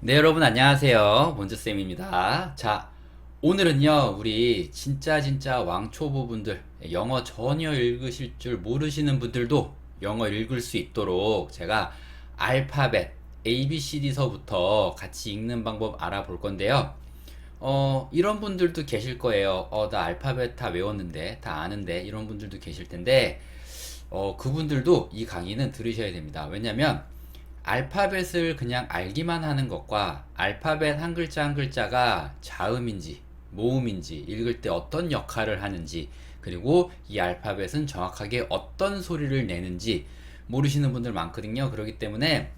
네, 여러분 안녕하세요. 몬즈쌤입니다. 자, 오늘은요, 우리 진짜 왕초보분들, 영어 전혀 읽으실 줄 모르시는 분들도 영어 읽을 수 있도록 제가 알파벳, ABCD서부터 같이 읽는 방법 알아볼 건데요. 이런 분들도 계실 거예요. 나 알파벳 다 외웠는데, 다 아는데, 이런 분들도 계실 텐데, 그분들도 이 강의는 들으셔야 됩니다. 왜냐면, 알파벳을 그냥 알기만 하는 것과 알파벳 한 글자 한 글자가 자음인지 모음인지 읽을 때 어떤 역할을 하는지 그리고 이 알파벳은 정확하게 어떤 소리를 내는지 모르시는 분들 많거든요. 그렇기 때문에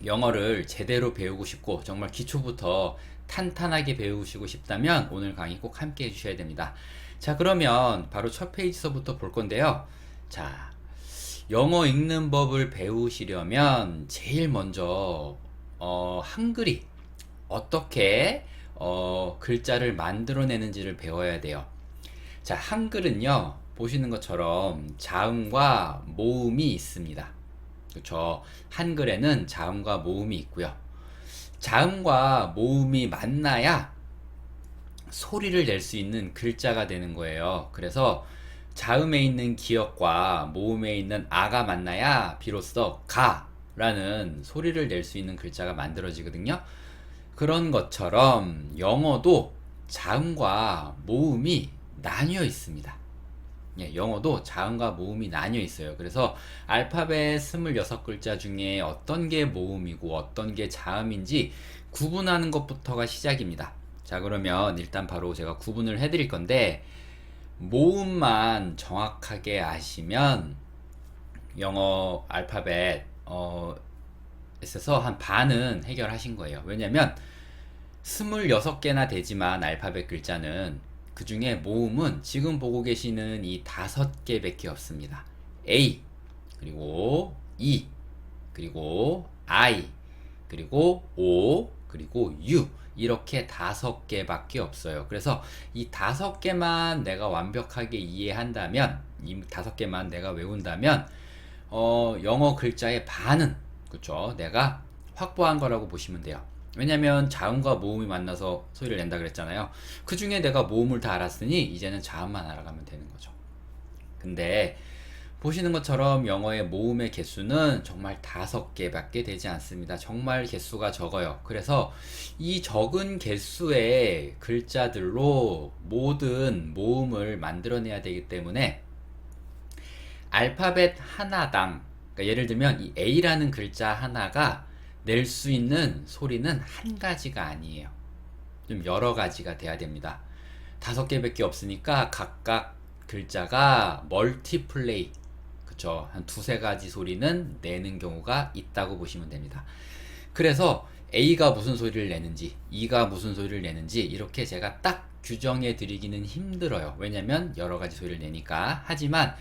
영어를 제대로 배우고 싶고 정말 기초부터 탄탄하게 배우시고 싶다면 오늘 강의 꼭 함께 해주셔야 됩니다. 자, 그러면 바로 첫 페이지서부터 볼 건데요. 자, 영어 읽는 법을 배우시려면 제일 먼저 한글이 어떻게 글자를 만들어내는지를 배워야 돼요. 자, 한글은요, 보시는 것처럼 자음과 모음이 있습니다. 그렇죠? 한글에는 자음과 모음이 있고요. 자음과 모음이 만나야 소리를 낼 수 있는 글자가 되는 거예요. 그래서 자음에 있는 기역과 모음에 있는 아가 만나야 비로소 가라는 소리를 낼 수 있는 글자가 만들어지거든요. 그런 것처럼 영어도 자음과 모음이 나뉘어 있습니다. 예, 영어도 자음과 모음이 나뉘어 있어요. 그래서 알파벳 26글자 중에 어떤 게 모음이고 어떤 게 자음인지 구분하는 것부터가 시작입니다. 자, 그러면 일단 바로 제가 구분을 해드릴 건데, 모음만 정확하게 아시면 영어 알파벳 에서 한 반은 해결하신 거예요. 왜냐면 26개나 되지만 알파벳 글자는 그 중에 모음은 지금 보고 계시는 이 5개밖에 없습니다. A, 그리고 E, 그리고 I, 그리고 O, 그리고 U. 이렇게 5개밖에 없어요. 그래서 이 5개만 내가 완벽하게 이해한다면, 이 5개만 내가 외운다면, 영어 글자의 반은, 그쵸, 내가 확보한 거라고 보시면 돼요. 왜냐면 자음과 모음이 만나서 소리를 낸다 그랬잖아요. 그 중에 내가 모음을 다 알았으니 이제는 자음만 알아가면 되는 거죠. 근데 보시는 것처럼 영어의 모음의 개수는 정말 5개밖에 되지 않습니다. 정말 개수가 적어요. 그래서 이 적은 개수의 글자들로 모든 모음을 만들어내야 되기 때문에 알파벳 하나당, 그러니까 예를 들면 이 A라는 글자 하나가 낼 수 있는 소리는 한 가지가 아니에요. 좀 여러 가지가 돼야 됩니다. 5개밖에 없으니까 각각 글자가 멀티플레이, 그쵸, 한 두세 가지 소리는 내는 경우가 있다고 보시면 됩니다. 그래서 A가 무슨 소리를 내는지, E가 무슨 소리를 내는지 이렇게 제가 딱 규정해 드리기는 힘들어요. 왜냐면 여러 가지 소리를 내니까. 하지만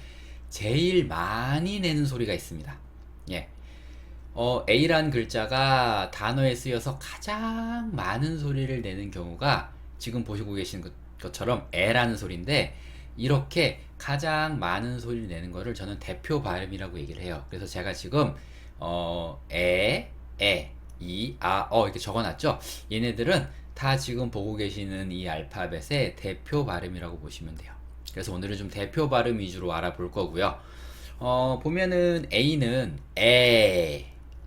제일 많이 내는 소리가 있습니다. 예. A란 글자가 단어에 쓰여서 가장 많은 소리를 내는 경우가 지금 보시고 계신 것처럼 에라는 소리인데, 이렇게 가장 많은 소리를 내는 거를 저는 대표 발음이라고 얘기를 해요. 그래서 제가 지금 이, 아, 이렇게 적어놨죠. 얘네들은 다 지금 보고 계시는 이 알파벳의 대표 발음이라고 보시면 돼요. 그래서 오늘은 좀 대표 발음 위주로 알아볼 거고요. 보면은 A는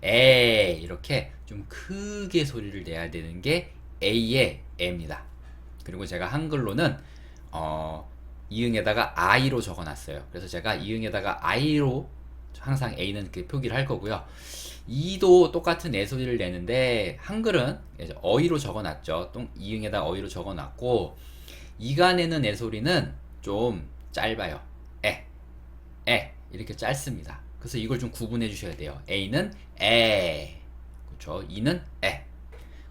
이렇게 좀 크게 소리를 내야 되는 게 A의 에입니다. 그리고 제가 한글로는 이응에다가 I로 적어놨어요. 그래서 제가 이응에다가 I로 항상 A는 이렇게 표기를 할 거고요. 이도 똑같은 애 소리를 내는데 한글은 어이로 적어놨죠. 또 이응에다 어이로 적어놨고, 이가 내는 애 소리는 좀 짧아요. 이렇게 짧습니다. 그래서 이걸 좀 구분해 주셔야 돼요. A는 그렇죠. E는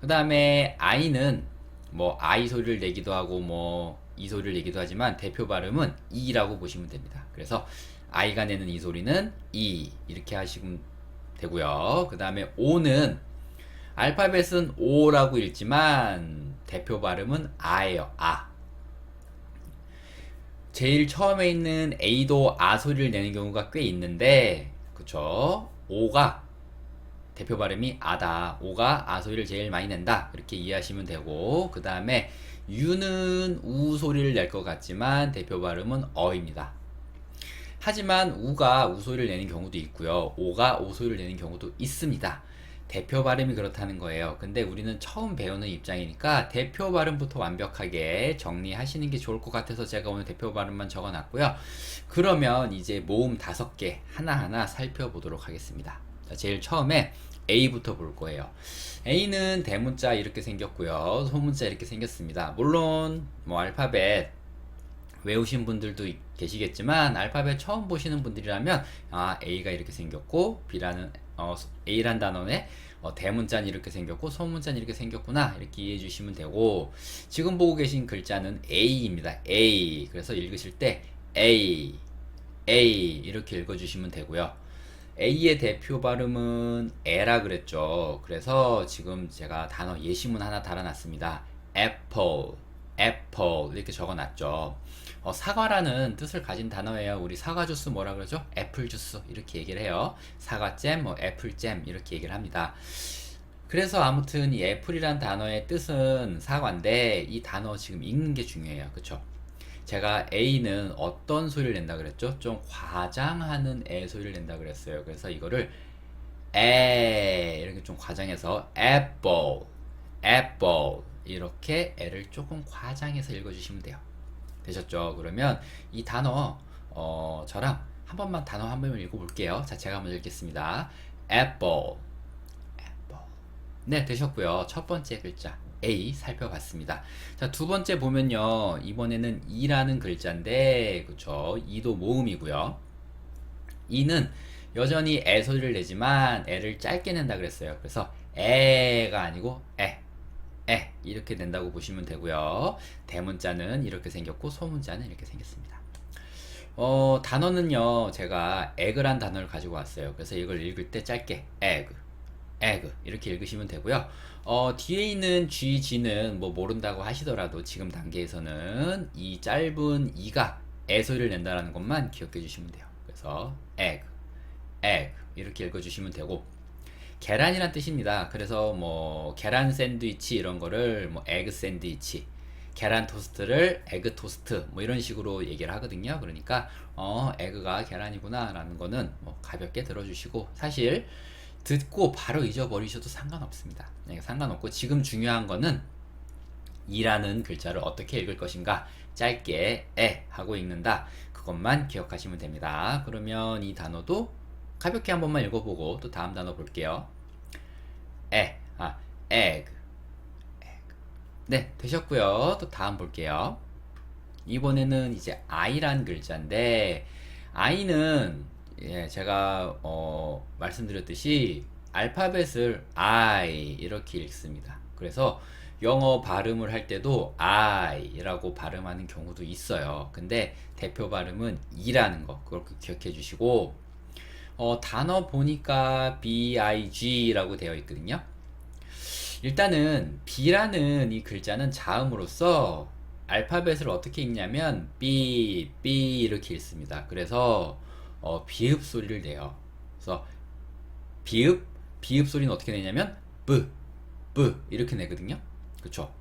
그 다음에 I는 뭐 I 소리를 내기도 하고 뭐 이 소리를 내기도 하지만 대표 발음은 E라고 보시면 됩니다. 그래서 I가 내는 이 소리는 E 이렇게 하시면 되고요. 그 다음에 O는 알파벳은 O라고 읽지만 대표 발음은 A예요. 아. 제일 처음에 있는 A도 아 소리를 내는 경우가 꽤 있는데, 그쵸? O가 대표 발음이 아다. 오가 아 소리를 제일 많이 낸다. 그렇게 이해하시면 되고, 그 다음에 유는 우 소리를 낼 것 같지만 대표 발음은 어입니다. 하지만 우가 우 소리를 내는 경우도 있고요. 오가 오 소리를 내는 경우도 있습니다. 대표 발음이 그렇다는 거예요. 근데 우리는 처음 배우는 입장이니까 대표 발음부터 완벽하게 정리하시는 게 좋을 것 같아서 제가 오늘 대표 발음만 적어 놨고요. 그러면 이제 모음 5개 하나하나 살펴보도록 하겠습니다. 자, 제일 처음에 A부터 볼 거예요. A는 대문자 이렇게 생겼고요. 소문자 이렇게 생겼습니다. 물론 뭐 알파벳 외우신 분들도 계시겠지만 알파벳 처음 보시는 분들이라면 A가 이렇게 생겼고 A란 단어에 대문자는 이렇게 생겼고 소문자는 이렇게 생겼구나 이렇게 이해해 주시면 되고, 지금 보고 계신 글자는 A입니다. A. 그래서 읽으실 때 A 이렇게 읽어 주시면 되고요. A의 대표 발음은 에라 그랬죠. 그래서 지금 제가 단어 예시문 하나 달아놨습니다. apple 이렇게 적어놨죠. 사과라는 뜻을 가진 단어예요. 우리 사과 주스 뭐라 그러죠? 애플 주스 이렇게 얘기를 해요. 사과잼, 뭐 애플잼 이렇게 얘기를 합니다. 그래서 아무튼 이 애플이란 단어의 뜻은 사과인데 이 단어 지금 읽는 게 중요해요. 그쵸? 제가 A는 어떤 소리를 낸다 그랬죠? 좀 과장하는 애 소리를 낸다 그랬어요. 그래서 이거를 이렇게 좀 과장해서 apple 이렇게 애를 조금 과장해서 읽어주시면 돼요. 되셨죠? 그러면 이 단어 저랑 한 번만 단어 한 번만 읽어볼게요. 자, 제가 먼저 읽겠습니다. apple. 네, 되셨고요. 첫 번째 글자 A 살펴봤습니다. 자, 두 번째 보면요. 이번에는 이라는 글자인데, 그쵸? 이도 모음이고요. 이는 여전히 애 소리를 내지만 애를 짧게 낸다 그랬어요. 그래서 애가 아니고 애 이렇게 낸다고 보시면 되고요. 대문자는 이렇게 생겼고 소문자는 이렇게 생겼습니다. 단어는요. 제가 egg란 단어를 가지고 왔어요. 그래서 이걸 읽을 때 짧게 egg 이렇게 읽으시면 되고요. 뒤에 있는 G, G는 뭐 모른다고 하시더라도 지금 단계에서는 이 짧은 이가 애 소리를 낸다는 것만 기억해 주시면 돼요. 그래서 egg 이렇게 읽어주시면 되고, 계란이란 뜻입니다. 그래서 뭐 계란 샌드위치 이런 거를 뭐 에그 샌드위치, 계란 토스트를 에그 토스트 뭐 이런 식으로 얘기를 하거든요. 그러니까 에그가 계란이구나 라는 거는 뭐 가볍게 들어주시고, 사실 듣고 바로 잊어버리셔도 상관없습니다. 네, 상관없고 지금 중요한 거는 이라는 글자를 어떻게 읽을 것인가, 짧게 에 하고 읽는다, 그것만 기억하시면 됩니다. 그러면 이 단어도 가볍게 한 번만 읽어보고 또 다음 단어 볼게요. egg. 네, 되셨고요. 또 다음 볼게요. 이번에는 이제 I란 글자인데, I는 제가 말씀드렸듯이 알파벳을 I 이렇게 읽습니다. 그래서 영어 발음을 할 때도 I라고 발음하는 경우도 있어요. 근데 대표 발음은 E라는 거, 그렇게 기억해 주시고, 단어 보니까 BIG라고 되어 있거든요. 일단은 B라는 이 글자는 자음으로써 알파벳을 어떻게 읽냐면 B 이렇게 읽습니다. 그래서 비읍 소리를 내요. 그래서 비읍 소리는 어떻게 내냐면 B 이렇게 내거든요. 그쵸?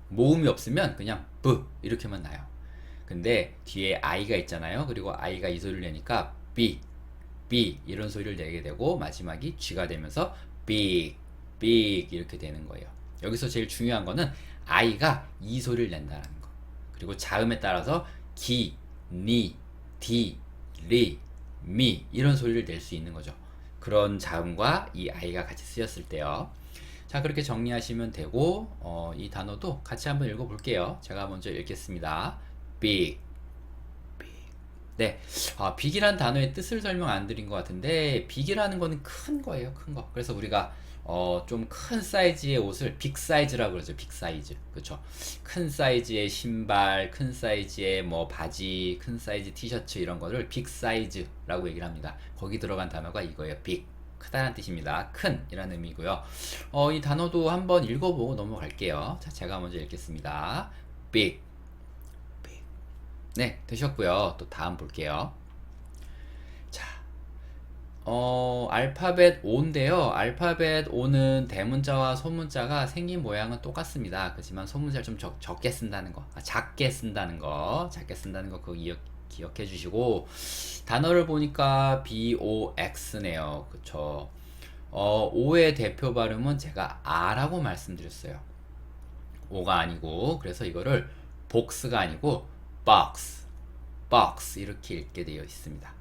모음이 없으면 그냥 B 이렇게만 나요. 근데 뒤에 I가 있잖아요. 그리고 I가 이 소리를 내니까 B 이런 소리를 내게 되고, 마지막이 G가 되면서 big 이렇게 되는 거예요. 여기서 제일 중요한 거는 I가 이 소리를 낸다는 거, 그리고 자음에 따라서 기, 니, 디, 리, 미 이런 소리를 낼 수 있는 거죠. 그런 자음과 이 I가 같이 쓰였을 때요. 자, 그렇게 정리하시면 되고, 이 단어도 같이 한번 읽어볼게요. 제가 먼저 읽겠습니다. big. 네, 빅이란 단어의 뜻을 설명 안 드린 것 같은데, 빅이라는 거는 큰 거예요, 큰 거. 그래서 우리가 좀 큰 사이즈의 옷을 빅 사이즈라고 그러죠, 빅 사이즈. 그렇죠? 큰 사이즈의 신발, 큰 사이즈의 뭐 바지, 큰 사이즈 티셔츠 이런 거를 빅 사이즈라고 얘기를 합니다. 거기 들어간 단어가 이거예요, 빅. 크다는 뜻입니다. 큰 이라는 의미고요. 이 단어도 한번 읽어보고 넘어갈게요. 자, 제가 먼저 읽겠습니다. 빅. 네, 되셨고요. 또 다음 볼게요. 자, 알파벳 O인데요. 알파벳 O는 대문자와 소문자가 생긴 모양은 똑같습니다. 그렇지만 소문자를 좀 적게 쓴다는 거, 작게 쓴다는 거, 그거 기억해 주시고, 단어를 보니까 BOX네요. 그쵸? O의 대표 발음은 제가 R라고 말씀드렸어요. O가 아니고, 그래서 이거를 복스가 아니고, box 이렇게 읽게 되어 있습니다.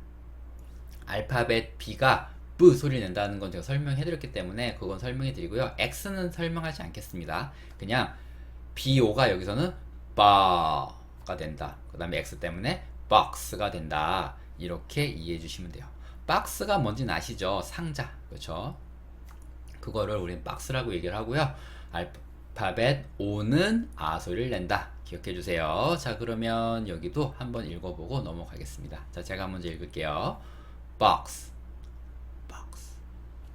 알파벳 B가 뿌 소리를 낸다는 건 제가 설명해 드렸기 때문에 그건 설명해 드리고요. X는 설명하지 않겠습니다. 그냥 BO가 여기서는 바가 된다. 그 다음에 X 때문에 box가 된다. 이렇게 이해해 주시면 돼요. 박스가 뭔지는 아시죠? 상자. 그렇죠? 그거를 우리는 박스라고 얘기를 하고요. 알파벳 O는 아 소리를 낸다. 기억해 주세요. 자, 그러면 여기도 한번 읽어보고 넘어가겠습니다. 자, 제가 먼저 읽을게요. box.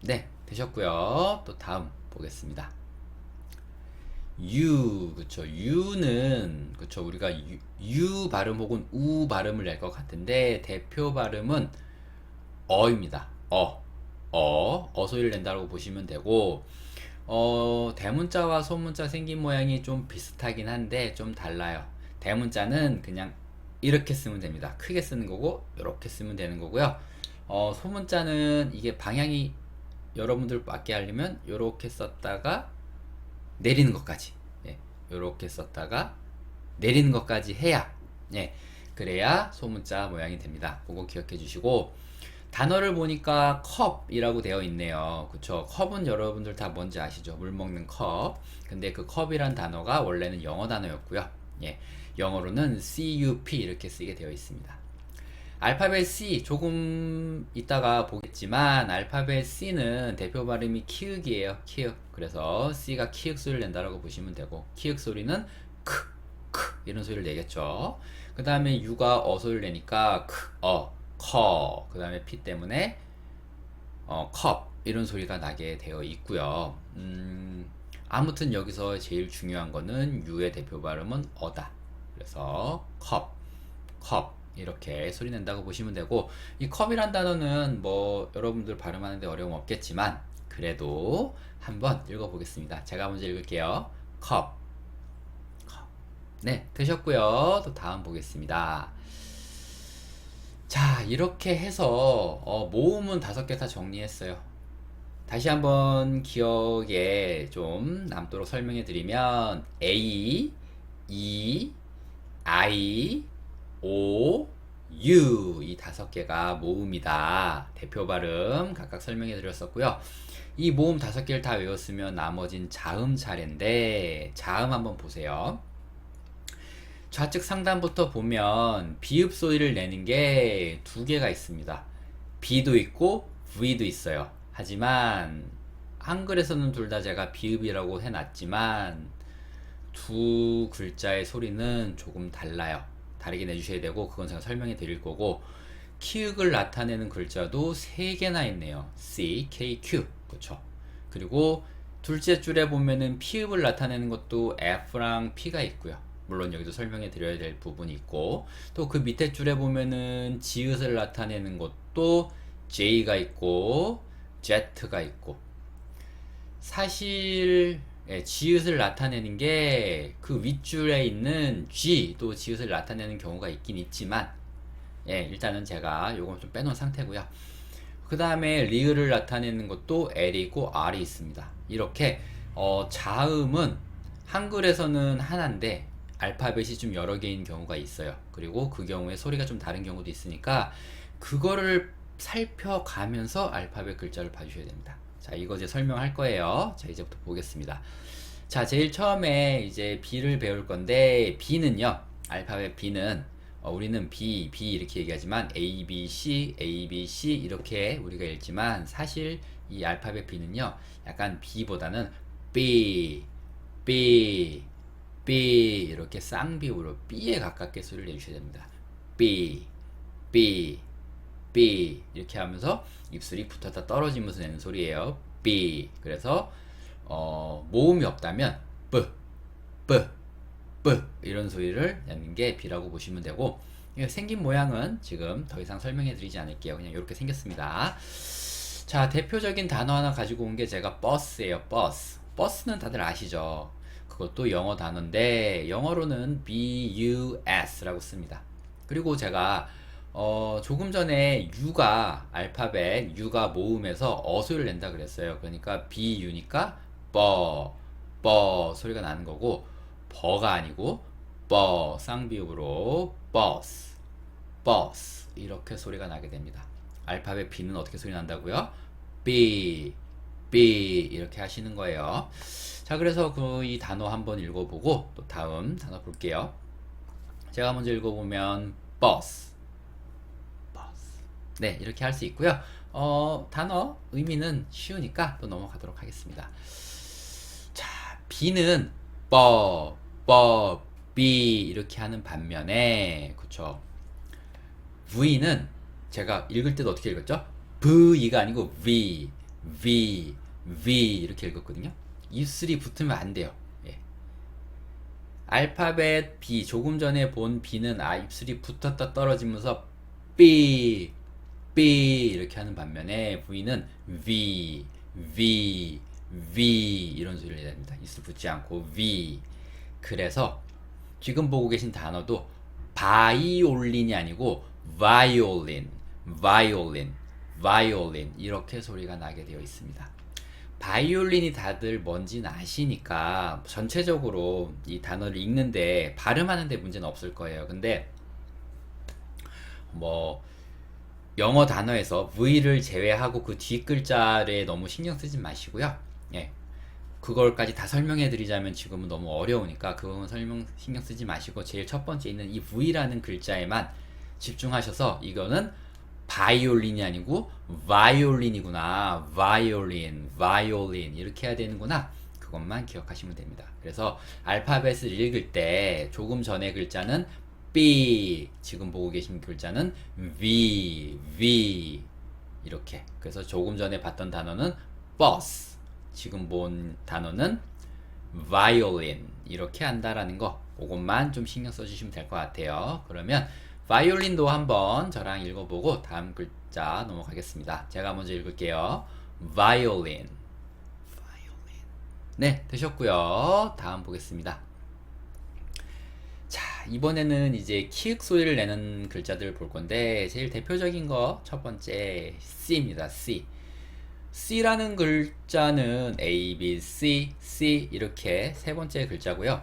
네, 되셨고요. 또 다음 보겠습니다. U, 그쵸. U는, 그쵸. 우리가 U 발음 혹은 우 발음을 낼 것 같은데, 대표 발음은 어입니다. 소리를 낸다고 보시면 되고, 대문자와 소문자 생긴 모양이 좀 비슷하긴 한데, 좀 달라요. 대문자는 그냥 이렇게 쓰면 됩니다. 크게 쓰는 거고, 이렇게 쓰면 되는 거고요. 소문자는 이게 방향이 여러분들 맞게 하려면 이렇게 썼다가 내리는 것까지, 예, 이렇게 썼다가 내리는 것까지 해야, 예, 그래야 소문자 모양이 됩니다. 그거 기억해 주시고, 단어를 보니까 컵이라고 되어 있네요. 그쵸? 컵은 여러분들 다 뭔지 아시죠? 물 먹는 컵. 근데 그 컵이란 단어가 원래는 영어 단어였고요. 예, 영어로는 CUP 이렇게 쓰게 되어 있습니다. 알파벳 C 조금 이따가 보겠지만 알파벳 C는 대표 발음이 키읔이에요. 키읔. 그래서 C가 키읔 소리를 낸다라고 보시면 되고, 키읔 소리는 크 이런 소리를 내겠죠. 그 다음에 U가 소리를 내니까 커. 그 다음에 P 때문에 컵 이런 소리가 나게 되어 있고요. 아무튼 여기서 제일 중요한 거는 U의 대표 발음은 어다. 그래서 컵 이렇게 소리 낸다고 보시면 되고, 이 컵이란 단어는 뭐 여러분들 발음하는데 어려움 없겠지만 그래도 한번 읽어보겠습니다. 제가 먼저 읽을게요. 컵. 네, 되셨고요. 또 다음 보겠습니다. 자, 이렇게 해서 모음은 5개 다 정리했어요. 다시 한번 기억에 좀 남도록 설명해 드리면 A, E, I, O, U 이 5개가 모음이다. 대표 발음 각각 설명해 드렸었고요. 이 모음 5개를 다 외웠으면 나머진 자음 차례인데, 자음 한번 보세요. 좌측 상단부터 보면 비읍 소리를 내는 게 2개가 있습니다. B도 있고 V도 있어요. 하지만 한글에서는 둘 다 제가 비읍이라고 해놨지만 두 글자의 소리는 조금 달라요. 다르게 내주셔야 되고, 그건 제가 설명해 드릴 거고, 키읔을 나타내는 글자도 3개나 있네요. C, K, Q. 그쵸? 그리고 둘째 줄에 보면은 피읍을 나타내는 것도 F랑 P가 있고요. 물론 여기도 설명해 드려야 될 부분이 있고, 또 그 밑에 줄에 보면은 지읒을 나타내는 것도 J가 있고 Z가 있고, 사실 지읒을 나타내는 게 그 윗줄에 있는 G도 지읒을 나타내는 경우가 있긴 있지만, 일단은 제가 요건 좀 빼놓은 상태고요. 그 다음에 리을을 나타내는 것도 L이고 R이 있습니다. 이렇게 자음은 한글에서는 하나인데 알파벳이 좀 여러 개인 경우가 있어요. 그리고 그 경우에 소리가 좀 다른 경우도 있으니까 그거를 살펴가면서 알파벳 글자를 봐주셔야 됩니다. 자, 이거 이제 설명할 거예요. 자, 이제부터 보겠습니다. 자, 제일 처음에 이제 B를 배울 건데, B는요, 알파벳 B는 우리는 B 이렇게 얘기하지만 A, B, C 이렇게 우리가 읽지만, 사실 이 알파벳 B는요, 약간 B보다는 B 이렇게 쌍비읍으로 B에 가깝게 소리를 내주셔야 됩니다. B 이렇게 하면서 입술이 붙었다 떨어지면서 내는 소리예요. B. 그래서 모음이 없다면 B 이런 소리를 내는 게 B라고 보시면 되고, 생긴 모양은 지금 더 이상 설명해 드리지 않을게요. 그냥 이렇게 생겼습니다. 자, 대표적인 단어 하나 가지고 온 게 제가 버스예요. 버스. 버스는 다들 아시죠? 그것도 영어 단어인데 영어로는 bus 라고 씁니다. 그리고 제가 조금 전에 U가 알파벳 U가 모음에서 소리를 낸다 그랬어요. 그러니까 BU니까 버 소리가 나는 거고, 버가 아니고 쌍비읍으로 버스 이렇게 소리가 나게 됩니다. 알파벳 B는 어떻게 소리 난다고요? B 이렇게 하시는 거예요. 자, 그래서 이 단어 한번 읽어보고 또 다음 단어 볼게요. 제가 먼저 읽어보면 버스. 네, 이렇게 할 수 있고요. 단어 의미는 쉬우니까 또 넘어가도록 하겠습니다. 자, B는 B 이렇게 하는 반면에, 그쵸? V는 제가 읽을 때도 어떻게 읽었죠? V가 아니고 V 이렇게 읽었거든요. 입술이 붙으면 안 돼요. 예. 알파벳 B, 조금 전에 본 B는 입술이 붙었다 떨어지면서 B 이렇게 하는 반면에 V는 V 이런 소리를 내야 됩니다. 입술 붙지 않고 V. 그래서 지금 보고 계신 단어도 바이올린이 아니고 바이올린 이렇게 소리가 나게 되어 있습니다. 바이올린이 다들 뭔지는 아시니까 전체적으로 이 단어를 읽는데 발음하는데 문제는 없을 거예요. 근데 뭐 영어 단어에서 V를 제외하고 그 뒤 글자에 너무 신경 쓰지 마시고요. 예. 그걸까지 다 설명해 드리자면 지금은 너무 어려우니까 그건 신경 쓰지 마시고 제일 첫 번째 있는 이 V라는 글자에만 집중하셔서 이거는 바이올린이 아니고 바이올린이구나. 바이올린 이렇게 해야 되는구나. 그것만 기억하시면 됩니다. 그래서 알파벳을 읽을 때 조금 전의 글자는 B, 지금 보고 계신 글자는 V 이렇게. 그래서 조금 전에 봤던 단어는 bus, 지금 본 단어는 violin 이렇게 한다라는 거, 그것만 좀 신경 써주시면 될 것 같아요. 그러면 바이올린도 한번 저랑 읽어보고 다음 글자 넘어가겠습니다. 제가 먼저 읽을게요. violin. 네, 되셨고요. 다음 보겠습니다. 자, 이번에는 이제 키읔 소리를 내는 글자들을 볼 건데 제일 대표적인 거 첫 번째 C입니다. C라는 글자는 A, B, C 이렇게 세 번째 글자고요.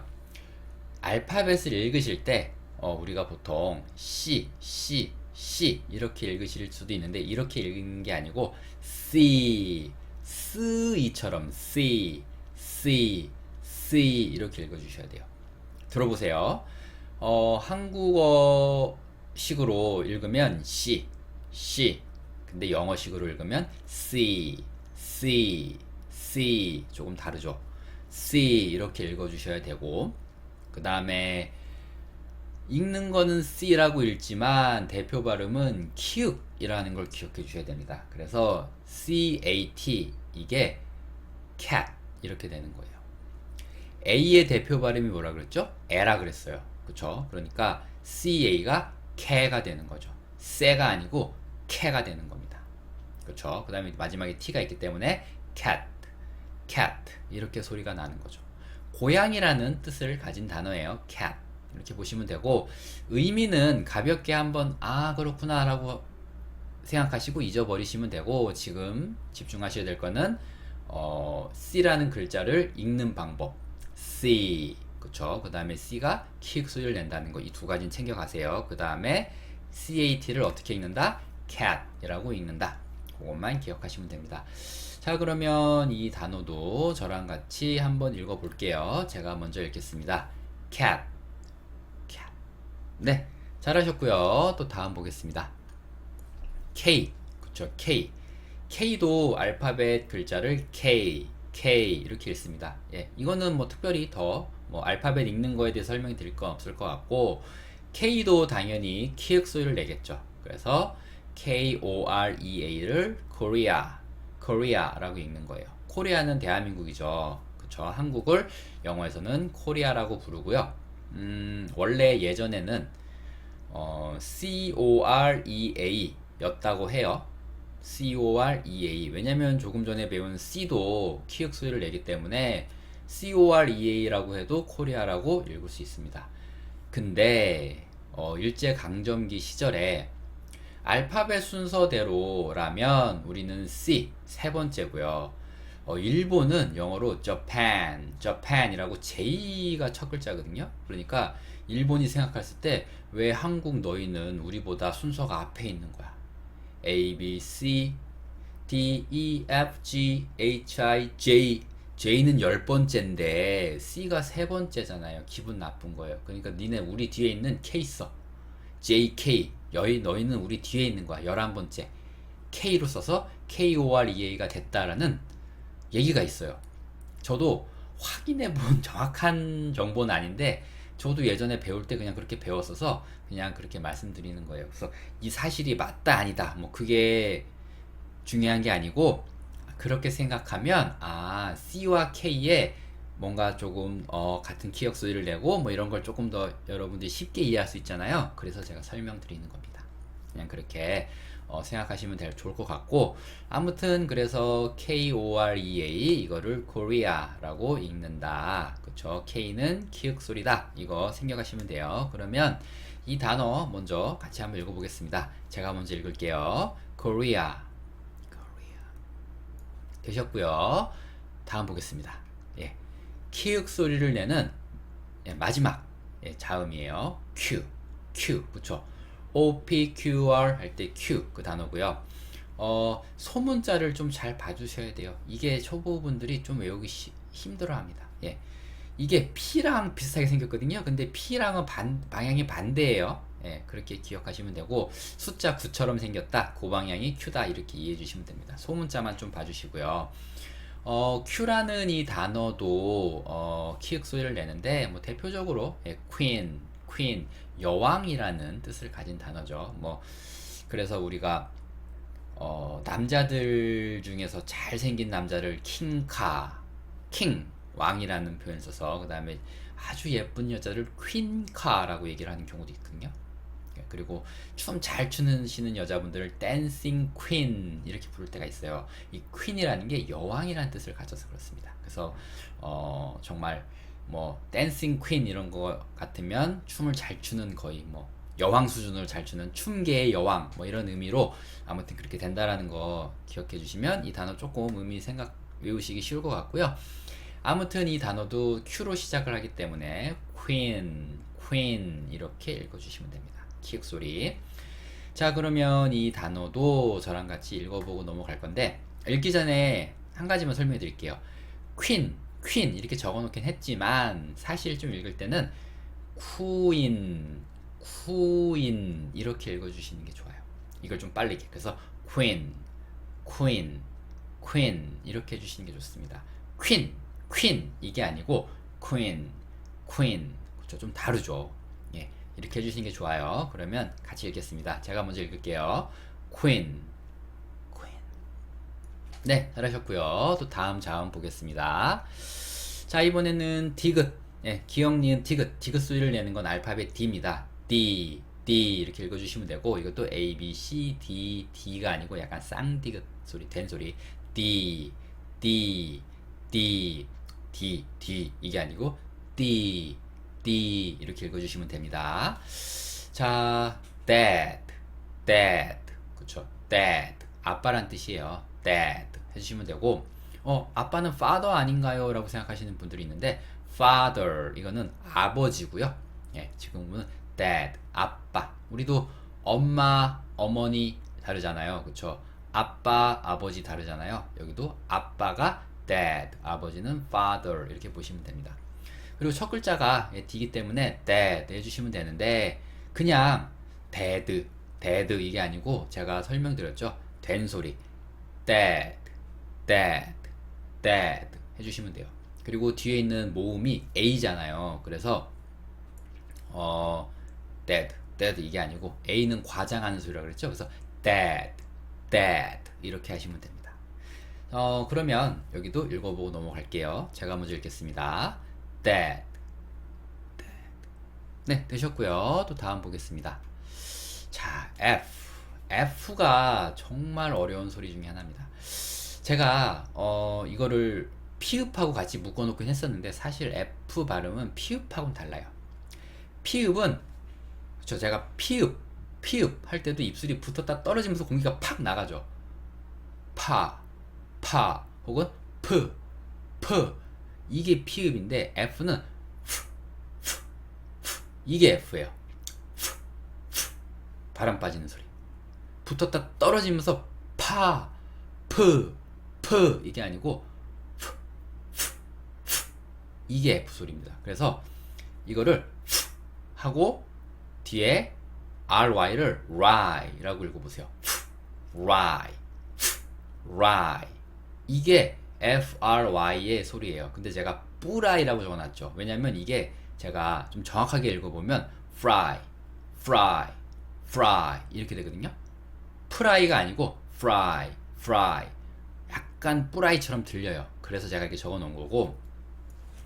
알파벳을 읽으실 때 우리가 보통 C 이렇게 읽으실 수도 있는데 이렇게 읽는 게 아니고 스이처럼 C 이렇게 읽어주셔야 돼요. 들어보세요. 한국어식으로 읽으면 C. 근데 영어식으로 읽으면 C. 조금 다르죠. C 이렇게 읽어주셔야 되고, 그 다음에 읽는 거는 C라고 읽지만 대표 발음은 키읔이라는 걸 기억해 주셔야 됩니다. 그래서 CAT 이게 cat 이렇게 되는 거예요. A의 대표 발음이 뭐라 그랬죠? 에라 그랬어요. 그쵸? 그러니까 CA가 캐가 되는 거죠. 세가 아니고 캐가 되는 겁니다. 그쵸? 그 다음에 마지막에 T가 있기 때문에 cat 이렇게 소리가 나는 거죠. 고양이라는 뜻을 가진 단어예요. cat 이렇게 보시면 되고, 의미는 가볍게 한번 그렇구나 라고 생각하시고 잊어버리시면 되고, 지금 집중하셔야 될 거는 C라는 글자를 읽는 방법. C. 그쵸? 그 다음에 C가 키읔 소리를 낸다는 거, 이 두 가지는 챙겨가세요. 그 다음에 CAT를 어떻게 읽는다? cat 이라고 읽는다. 그것만 기억하시면 됩니다. 자, 그러면 이 단어도 저랑 같이 한번 읽어볼게요. 제가 먼저 읽겠습니다. cat. 네, 잘하셨고요. 또 다음 보겠습니다. K. 그쵸? K도 알파벳 글자를 K 이렇게 읽습니다. 예, 이거는 뭐 특별히 더 알파벳 읽는 거에 대해 설명이 드릴 건 없을 것 같고, K도 당연히 키읔 소리를 내겠죠. 그래서 KOREA를 코리아라고 읽는 거예요. 코리아는 대한민국이죠. 그쵸? 한국을 영어에서는 코리아라고 부르고요. 원래 예전에는 Corea 였다고 해요. Corea. 왜냐면 조금 전에 배운 C도 키읔 소리를 내기 때문에 Corea라고 해도 코리아라고 읽을 수 있습니다. 근데 일제 강점기 시절에 알파벳 순서대로라면 우리는 C 세 번째고요. 일본은 영어로 Japan이라고 J가 첫 글자거든요. 그러니까 일본이 생각했을 때 왜 한국 너희는 우리보다 순서가 앞에 있는 거야. A, B, C, D, E, F, G, H, I, J. J는 10번째인데 C가 세 번째잖아요. 기분 나쁜 거예요. 그러니까 니네 우리 뒤에 있는 K 써. JK. 너희는 우리 뒤에 있는 거야. 11번째. K로 써서 KOREA가 됐다라는 얘기가 있어요. 저도 확인해 본 정확한 정보는 아닌데 저도 예전에 배울 때 그냥 그렇게 배웠어서 그냥 그렇게 말씀드리는 거예요. 그래서 이 사실이 맞다 아니다 뭐 그게 중요한 게 아니고 그렇게 생각하면 C와 K에 뭔가 조금 같은 기억 소리를 내고 뭐 이런 걸 조금 더 여러분들이 쉽게 이해할 수 있잖아요. 그래서 제가 설명드리는 겁니다. 그냥 그렇게 생각하시면 좋을 것 같고 아무튼 그래서 Korea 이거를 Korea라고 읽는다. 그쵸? K는 키읔 소리다. 이거 생각하시면 돼요. 그러면 이 단어 먼저 같이 한번 읽어보겠습니다. 제가 먼저 읽을게요. Korea. 되셨고요. 다음 보겠습니다. 예. 키읔 소리를 내는 마지막 자음이에요. Q. 그쵸? OPQR 할 때 Q 그 단어고요. 소문자를 좀 잘 봐주셔야 돼요. 이게 초보분들이 좀 외우기 힘들어합니다. 예. 이게 P랑 비슷하게 생겼거든요. 근데 P랑은 방향이 반대예요. 예, 그렇게 기억하시면 되고 숫자 9처럼 생겼다. 그 방향이 Q다. 이렇게 이해해 주시면 됩니다. 소문자만 좀 봐주시고요. Q라는 이 단어도 키읔 소리를 내는데 뭐 대표적으로 Queen 여왕이라는 뜻을 가진 단어죠. 뭐 그래서 우리가 남자들 중에서 잘생긴 남자를 킹 왕이라는 표현 써서 그 다음에 아주 예쁜 여자를 퀸카라고 얘기를 하는 경우도 있거든요. 그리고 춤 잘 추시는 여자분들을 댄싱 퀸 이렇게 부를 때가 있어요. 이 퀸이라는 게 여왕이라는 뜻을 가져서 그렇습니다. 그래서 정말 뭐 댄싱 퀸 이런 거 같으면 춤을 잘 추는 거의 뭐 여왕 수준으로 잘 추는 춤계의 여왕 뭐 이런 의미로 아무튼 그렇게 된다라는 거 기억해 주시면 이 단어 조금 외우시기 쉬울 것 같고요. 아무튼 이 단어도 Q로 시작을 하기 때문에 queen 이렇게 읽어주시면 됩니다. 키읔 소리. 자, 그러면 이 단어도 저랑 같이 읽어보고 넘어갈 건데 읽기 전에 한 가지만 설명해 드릴게요. queen 이렇게 적어놓긴 했지만 사실 좀 읽을 때는 queen 이렇게 읽어주시는 게 좋아요. 이걸 좀 빠르게. 그래서 queen 이렇게 해주시는 게 좋습니다. queen 이게 아니고 queen 그렇죠? 좀 다르죠. 예, 이렇게 해주시는 게 좋아요. 그러면 같이 읽겠습니다. 제가 먼저 읽을게요. queen. 네, 잘하셨고요. 또 다음 자음 보겠습니다. 자, 이번에는 디귿. 예, 기억 니은 디귿 소리를 내는 건 알파벳 D입니다. D 이렇게 읽어주시면 되고 이것도 A, B, C, D가 아니고 약간 쌍디귿 소리, 된 소리. D 이게 아니고 D 이렇게 읽어주시면 됩니다. 자, dad 그쵸? dad 아빠란 뜻이에요. dad 해주시면 되고 아빠는 father 아닌가요? 라고 생각하시는 분들이 있는데 father 이거는 아버지고요. 예, 지금은 dad 아빠. 우리도 엄마 어머니 다르잖아요. 그쵸? 아빠 아버지 다르잖아요. 여기도 아빠가 dad 아버지는 father 이렇게 보시면 됩니다. 그리고 첫 글자가 D이기 때문에 dad 해주시면 되는데 그냥 dad 이게 아니고 제가 설명드렸죠. 된 소리 dad 해주시면 돼요. 그리고 뒤에 있는 모음이 A잖아요. 그래서 dad 이게 아니고 A는 과장하는 소리라고 그랬죠. 그래서 dad 이렇게 하시면 됩니다. 그러면 여기도 읽어보고 넘어갈게요. 제가 먼저 dad. 네, 되셨고요. 또 다음 보겠습니다. 자, F. F가 정말 어려운 소리 중에 하나입니다. 제가 이거를 피읍하고 같이 묶어놓긴 했었는데 사실 F 발음은 피읍하고는 달라요. 피읍은 제가 피읍 할 때도 입술이 붙었다 떨어지면서 공기가 팍 나가죠. 파 혹은 프 이게 피읍인데 F는 이게 F예요. 바람 빠지는 소리. 붙었다 떨어지면서 이게 아니고 이게 F 소리입니다. 그래서 이거를 하고 뒤에 RY를 Ry라고 읽어보세요. Ry 이게 FRY의 소리예요. 근데 제가 뿌라이라고 적어놨죠. 왜냐면 이게 제가 좀 정확하게 읽어보면 fry 이렇게 되거든요. 프라이가 아니고 fry 약간 뿌라이처럼 들려요. 그래서 제가 이렇게 적어놓은 거고,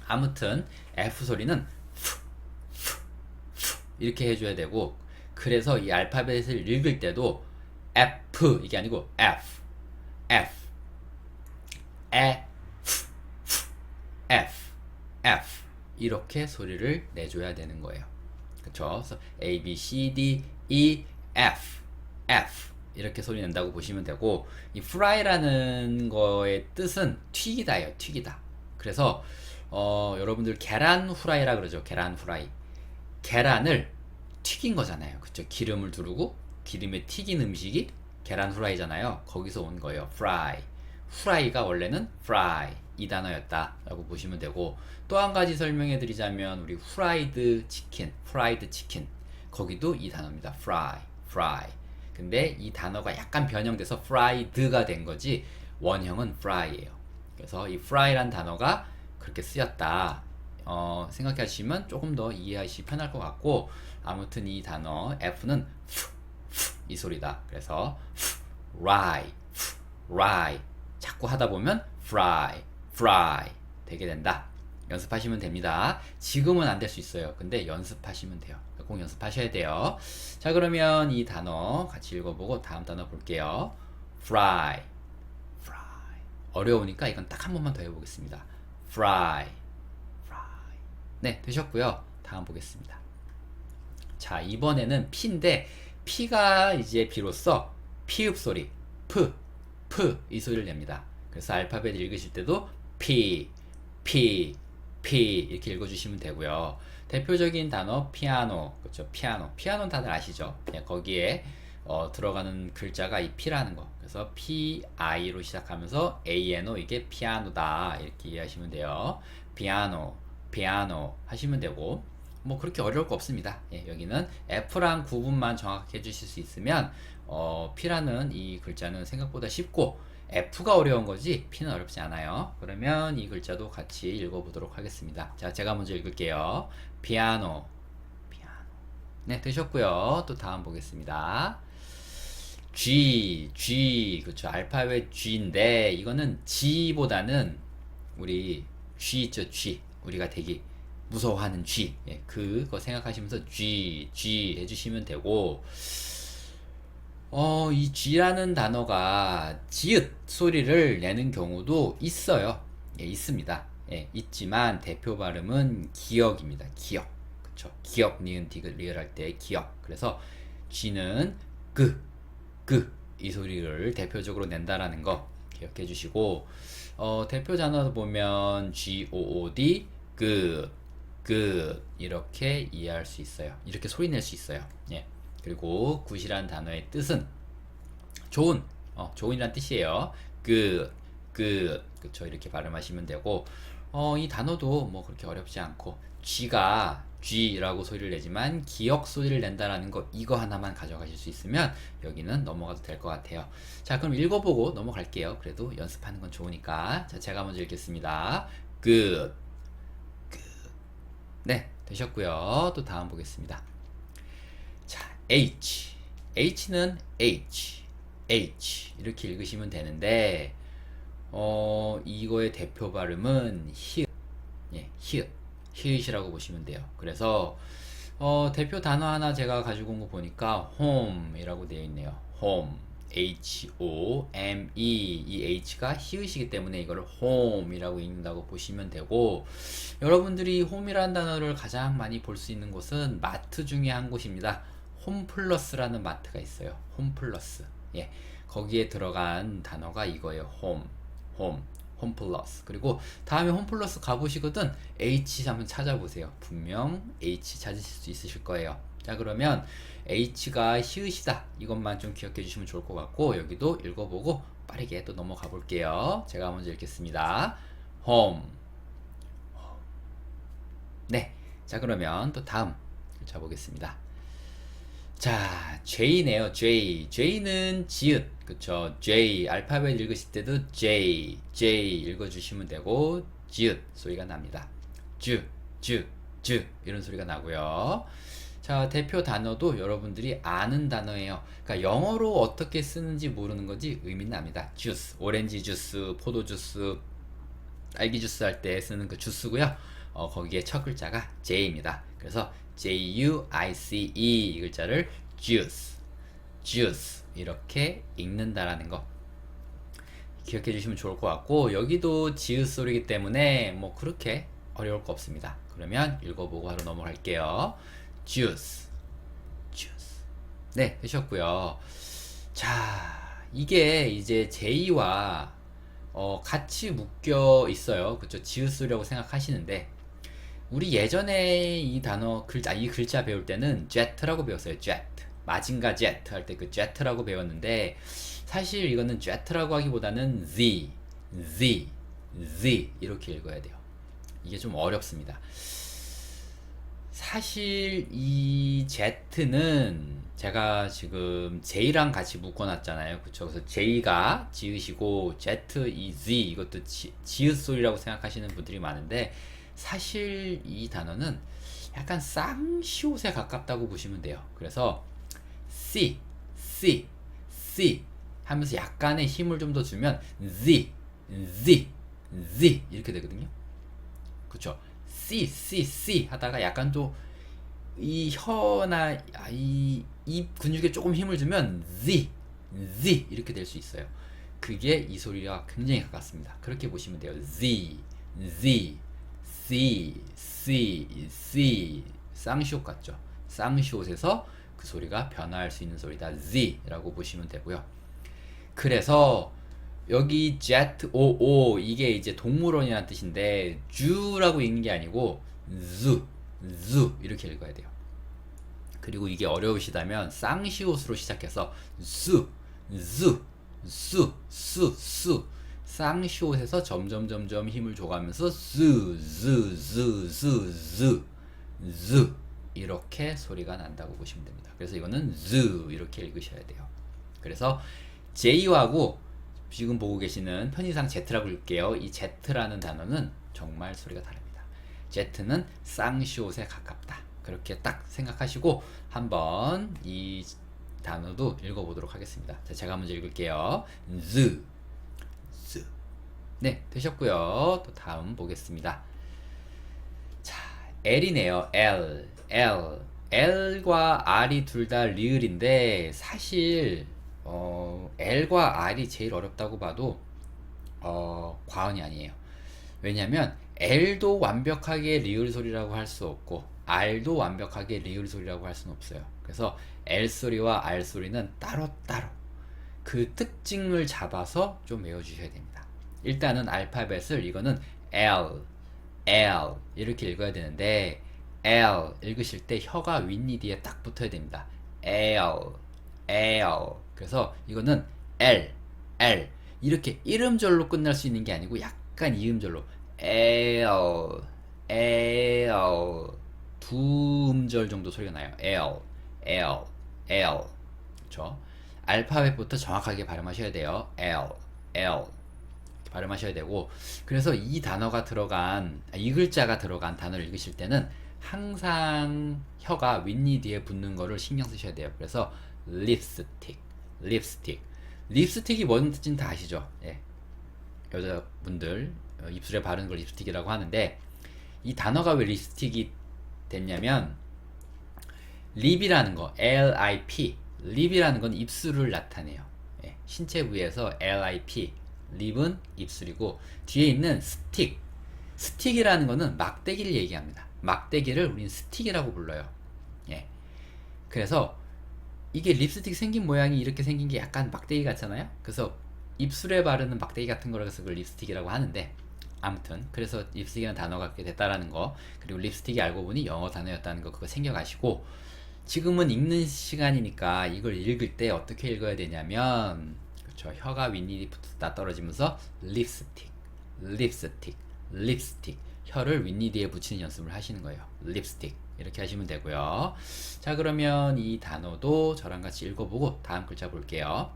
아무튼 F 소리는 이렇게 해줘야 되고, 그래서 이 알파벳을 읽을 때도 F 이게 아니고 F 이렇게 소리를 내줘야 되는 거예요. 그쵸? 그래서 A, B, C, D, E, F 이렇게 소리 낸다고 보시면 되고, 이 fry라는 거의 뜻은 튀기다예요. 튀기다. 그래서 여러분들 계란 후라이라 그러죠. 계란 후라이. 계란을 튀긴 거잖아요. 그쵸? 기름을 두르고 기름에 튀긴 음식이 계란 후라이잖아요. 거기서 온 거예요. fry. 후라이가 원래는 fry 이 단어였다 라고 보시면 되고, 또 한 가지 설명해 드리자면 우리 프라이드 치킨 거기도 이 단어입니다. fry. 근데 이 단어가 약간 변형돼서 fried가 된 거지 원형은 fry예요. 그래서 이 fry란 단어가 그렇게 쓰였다 생각하시면 조금 더 이해하시기 편할 것 같고, 아무튼 이 단어 F는 이 소리다. 그래서 ry 자꾸 하다 보면 fry 되게 된다. 연습하시면 됩니다. 지금은 안 될 수 있어요. 근데 연습하시면 돼요. 꼭 연습하셔야 돼요. 자, 그러면 이 단어 같이 읽어보고 다음 단어 볼게요. fry. 어려우니까 이건 딱 한 번만 더 해보겠습니다. fry. 네, 되셨고요. 다음 보겠습니다. 자, 이번에는 피인데, 피가 이제 비로소 피읍 소리, 이 소리를 냅니다. 그래서 알파벳 읽으실 때도 P 이렇게 읽어주시면 되고요. 대표적인 단어 피아노, 그렇죠? 피아노는 다들 아시죠? 거기에 들어가는 글자가 이 P라는 거. 그래서 PI로 시작하면서 ANO, 이게 피아노다 이렇게 이해하시면 돼요. 피아노 하시면 되고, 뭐 그렇게 어려울 거 없습니다. 여기는 F랑 구분만 정확하게 해주실 수 있으면 P라는 이 글자는 생각보다 쉽고, F가 어려운 거지 P는 어렵지 않아요. 그러면 이 글자도 같이 읽어보도록 하겠습니다. 자, 제가 먼저 읽을게요. 피아노. 네, 되셨고요. 또 다음 보겠습니다. G, 그렇죠. 알파벳 G인데 이거는 G보다는 우리 G 있죠, G. 우리가 되게 무서워하는 G. 그거 생각하시면서 G 해주시면 되고, 이 G라는 단어가 지읒 소리를 내는 경우도 있어요. 있습니다. 있지만 대표 발음은 기역입니다. 기역. 그쵸? 기역, 니은, 디귿, 리을 할 때 기역. 그래서 G는 이 소리를 대표적으로 낸다라는 거 기억해 주시고, 대표 단어 보면 GOOD, 이렇게 이해할 수 있어요. 이렇게 소리 낼 수 있어요. 그리고 굿이란 단어의 뜻은 좋은이란 뜻이에요. 그쵸? 이렇게 발음하시면 되고, 이 단어도 뭐 그렇게 어렵지 않고, G가 G라고 소리를 내지만 기역 소리를 낸다라는 거, 이거 하나만 가져가실 수 있으면 여기는 넘어가도 될 것 같아요. 자, 그럼 읽어보고 넘어갈게요. 그래도 연습하는 건 좋으니까. 자, 제가 먼저 읽겠습니다. 네, 되셨고요. 또 다음 보겠습니다. 자, H는 H 이렇게 읽으시면 되는데, 이거의 대표 발음은 히읗이라고 보시면 돼요. 그래서 대표 단어 하나 제가 가지고 온 거 보니까 home이라고 되어 있네요. home, H-O-M-E. 이 H가 히읗이기 때문에 이거를 home이라고 읽는다고 보시면 되고, 여러분들이 home이라는 단어를 가장 많이 볼 수 있는 곳은 마트 중에 한 곳입니다. 홈플러스라는 마트가 있어요. 홈플러스. 예. 거기에 들어간 단어가 이거예요. 홈플러스. 그리고 다음에 홈플러스 가보시거든 H 한번 찾아보세요. 분명 H 찾으실 수 있으실 거예요. 자, 그러면 H가 히읗이다, 이것만 좀 기억해 주시면 좋을 것 같고, 여기도 읽어보고 빠르게 또 넘어가 볼게요. 제가 먼저 읽겠습니다. home. 네. 자, 그러면 또 다음 글자 보겠습니다. 자, J네요. J는 지읒. 그쵸. J. 알파벳 읽으실 때도 J 읽어주시면 되고, 지읒 소리가 납니다. 주 이런 소리가 나고요. 자, 대표 단어도 여러분들이 아는 단어예요. 그러니까 영어로 어떻게 쓰는지 모르는 거지 의미는 납니다. 주스, 오렌지 주스, 포도 주스, 딸기 주스 할 때 쓰는 그 주스고요. 거기에 첫 글자가 J입니다. 그래서 Juice, 이 글자를 juice 이렇게 읽는다라는 거 기억해 주시면 좋을 것 같고, 여기도 지읒 소리이기 때문에 뭐 그렇게 어려울 거 없습니다. 그러면 읽어보고 바로 넘어갈게요. juice. 네, 되셨고요. 자, 이게 이제 J와 같이 묶여 있어요. 그쵸? 지읒 소리라고 생각하시는데, 우리 예전에 이 글자 배울 때는 jet라고 배웠어요. jet. 마징가 jet 할 때 그 jet라고 배웠는데, 사실 이거는 jet라고 하기보다는 z 이렇게 읽어야 돼요. 이게 좀 어렵습니다. 사실 이 Z는 제가 지금 J랑 같이 묶어놨잖아요. 그쵸? 그래서 J가 지읒이고 Z, 이 Z 이것도 지읒 소리라고 생각하시는 분들이 많은데, 사실 이 단어는 약간 쌍시옷에 가깝다고 보시면 돼요. 그래서 C 하면서 약간의 힘을 좀 더 주면 Z 이렇게 되거든요. 그쵸? C 하다가 약간 또 이 혀나 이 입 근육에 조금 힘을 주면 Z 이렇게 될 수 있어요. 그게 이 소리와 굉장히 가깝습니다. 그렇게 보시면 돼요. Z 쌍시옷 같죠? 쌍시옷에서 그 소리가 변화할 수 있는 소리다. Z라고 보시면 되고요. 그래서 여기 ZOO 이게 이제 동물원이라는 뜻인데, 주라고 읽는 게 아니고 zu 이렇게 읽어야 돼요. 그리고 이게 어려우시다면 쌍시옷으로 시작해서 수 쌍시옷에서 점점 힘을 줘가면서 즈 이렇게 소리가 난다고 보시면 됩니다. 그래서 이거는 즈 이렇게 읽으셔야 돼요. 그래서 J하고 지금 보고 계시는 편의상 Z라고 읽을게요. 이 Z라는 단어는 정말 소리가 다릅니다. Z는 쌍시옷에 가깝다. 그렇게 딱 생각하시고 한번 이 단어도 읽어보도록 하겠습니다. 자, 제가 먼저 읽을게요. 즈. 네, 되셨고요. 또 다음 보겠습니다. 자, L이네요. L과 R이 둘 다 리을인데, 사실 L과 R이 제일 어렵다고 봐도 과언이 아니에요. 왜냐면 L도 완벽하게 리을 소리라고 할 수 없고 R도 완벽하게 리을 소리라고 할 수는 없어요. 그래서 L 소리와 R 소리는 따로따로 그 특징을 잡아서 좀 외워주셔야 됩니다. 일단은 알파벳을, 이거는 L 이렇게 읽어야 되는데, L 읽으실 때 혀가 윗니 뒤에 딱 붙어야 됩니다. L. 그래서 이거는 L 이렇게 이음절로 끝날 수 있는 게 아니고 약간 이음절로 L 두 음절 정도 소리가 나요. L 그렇죠? 알파벳부터 정확하게 발음하셔야 돼요. L 발음하셔야 되고, 그래서 이 글자가 들어간 단어를 읽으실 때는 항상 혀가 윗니 뒤에 붙는 거를 신경 쓰셔야 돼요. 그래서 립스틱이 뭔 뜻인지 다 아시죠? 예. 여자분들 입술에 바르는 걸 립스틱이라고 하는데, 이 단어가 왜 립스틱이 됐냐면, 립이라는 거, lip, 립이라는 건 입술을 나타내요. 예, 신체 부위에서 lip, 립은 입술이고 뒤에 있는 스틱, 스틱이라는 거는 막대기를 얘기합니다. 막대기를 우린 스틱이라고 불러요. 예, 그래서 이게 립스틱 생긴 모양이 이렇게 생긴 게 약간 막대기 같잖아요. 그래서 입술에 바르는 막대기 같은 거라서 그걸 립스틱이라고 하는데, 아무튼 그래서 립스틱이라는 단어가 그렇게 됐다라는 거, 그리고 립스틱이 알고 보니 영어 단어였다는 거, 그거 생겨가시고, 지금은 읽는 시간이니까 이걸 읽을 때 어떻게 읽어야 되냐면, 그렇죠, 혀가 윗니뒤부터 떨어지면서 립스틱, 립스틱, 립스틱, 혀를 윗니뒤에 붙이는 연습을 하시는 거예요. 립스틱 이렇게 하시면 되고요. 자, 그러면 이 단어도 저랑 같이 읽어보고 다음 글자 볼게요.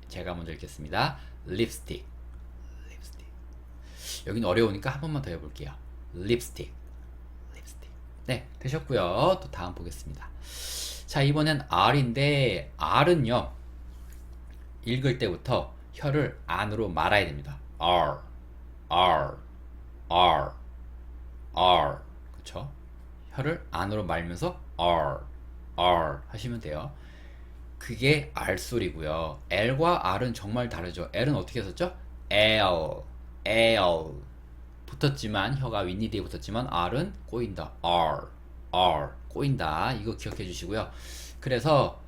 제가 먼저 읽겠습니다. 립스틱, 립스틱. 여기는 어려우니까 한 번만 더 해볼게요. 립스틱, 립스틱. 네, 되셨고요. 또 다음 보겠습니다. 자, 이번엔 R인데, R은요, 읽을 때부터 혀를 안으로 말아야 됩니다. R, R, R, R. 그쵸? 혀를 안으로 말면서 R, R 하시면 돼요. 그게 R 소리고요. L과 R은 정말 다르죠. L은 어떻게 썼죠? L, L. 붙었지만, 혀가 윗니뒤에 붙었지만, R은 꼬인다. R, R. 꼬인다. 이거 기억해 주시고요. 그래서,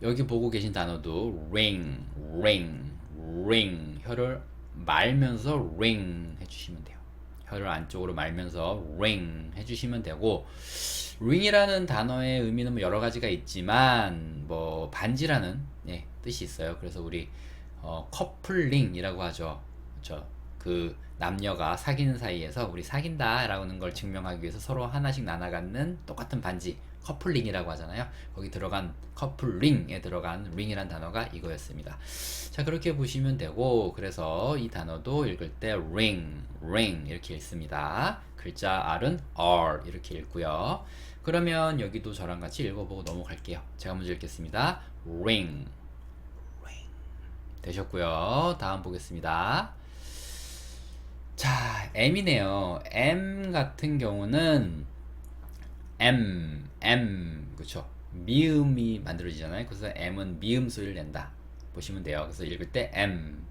여기 보고 계신 단어도 ring, ring, ring. 혀를 말면서 ring 해주시면 돼요. 혀를 안쪽으로 말면서 ring 해주시면 되고, ring이라는 단어의 의미는 뭐 여러 가지가 있지만, 뭐 반지라는, 예, 뜻이 있어요. 그래서 우리 커플링이라고 하죠. 그렇죠? 그 남녀가 사귀는 사이에서 우리 사귄다라는 걸 증명하기 위해서 서로 하나씩 나눠 갖는 똑같은 반지, 커플링이라고 하잖아요. 거기 들어간 커플링에 들어간 ring이란 단어가 이거였습니다. 자, 그렇게 보시면 되고, 그래서 이 단어도 읽을 때 ring, ring 이렇게 읽습니다. 글자 R은 R 이렇게 읽고요. 그러면 여기도 저랑 같이 읽어보고 넘어갈게요. 제가 먼저 읽겠습니다. ring, ring. 되셨고요. 다음 보겠습니다. 자, M이네요. M 같은 경우는 그쵸. 미음이 만들어지잖아요. 그래서 M은 미음 소리를 낸다. 보시면 돼요. 그래서 읽을 때 M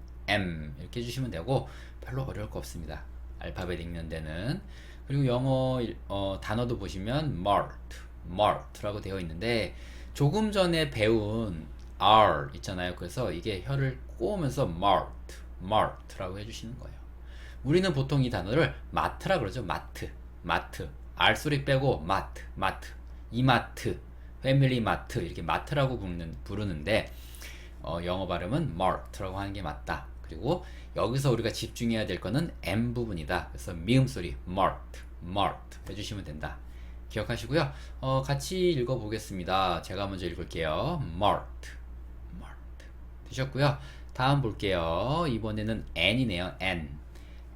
이렇게 해주시면 되고, 별로 어려울 거 없습니다. 알파벳 읽는 데는. 그리고 영어 단어도 보시면 mart라고 되어 있는데, 조금 전에 배운 R 있잖아요. 그래서 이게 혀를 꼬으면서 mart라고 해주시는 거예요. 우리는 보통 이 단어를 마트라 그러죠. 마트. R 소리 빼고 마트, 이마트, 패밀리 마트 이렇게 마트라고 부르는데, 영어 발음은 mart라고 하는 게 맞다. 그리고 여기서 우리가 집중해야 될 거는 M 부분이다. 그래서 미음 소리 mart 해주시면 된다. 기억하시고요. 같이 읽어보겠습니다. 제가 먼저 읽을게요. mart. 되셨고요. 다음 볼게요. 이번에는 N이네요.